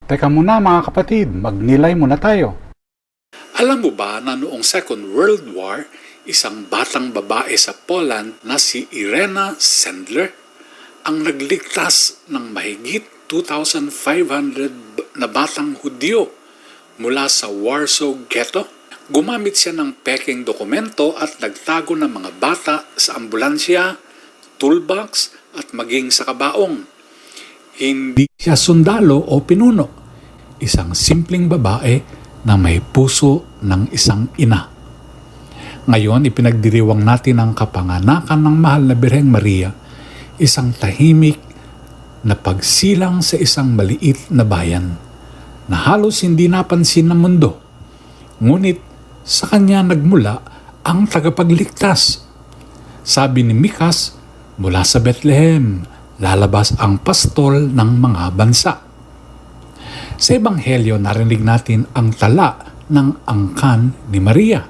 Teka muna mga kapatid, magnilay muna tayo. Alam mo ba na noong Second World War, isang batang babae sa Poland na si Irena Sendler ang nagligtas ng mahigit 2,500 na batang Hudyo mula sa Warsaw Ghetto? Gumamit siya ng pekeng dokumento at nagtago ng mga bata sa ambulansya, toolbox at maging sa kabaong. Hindi siya sundalo o pinuno, isang simpleng babae na may puso ng isang ina. Ngayon, ipinagdiriwang natin ang kapanganakan ng mahal na Birheng Maria, isang tahimik na pagsilang sa isang maliit na bayan na halos hindi napansin ng mundo. Ngunit sa kanya nagmula ang tagapagligtas. Sabi ni Mikas, mula sa Bethlehem, lalabas ang pastol ng mga bansa. Sa Ebanghelyo, narinig natin ang tala ng angkan ni Maria.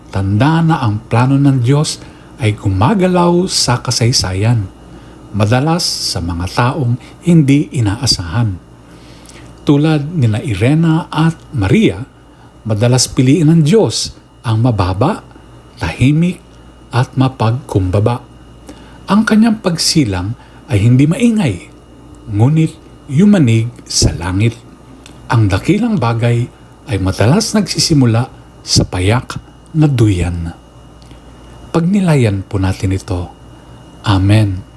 Tanda na ang plano ng Diyos ay gumagalaw sa kasaysayan, madalas sa mga taong hindi inaasahan. Tulad nina Irena at Maria, madalas piliin ng Diyos ang mababa, tahimik at mapagkumbaba. Ang kanyang pagsilang ay hindi maingay, ngunit yumanig sa langit. Ang dakilang bagay ay madalas nagsisimula sa payak na duyan. Pagnilayan po natin ito. Amen.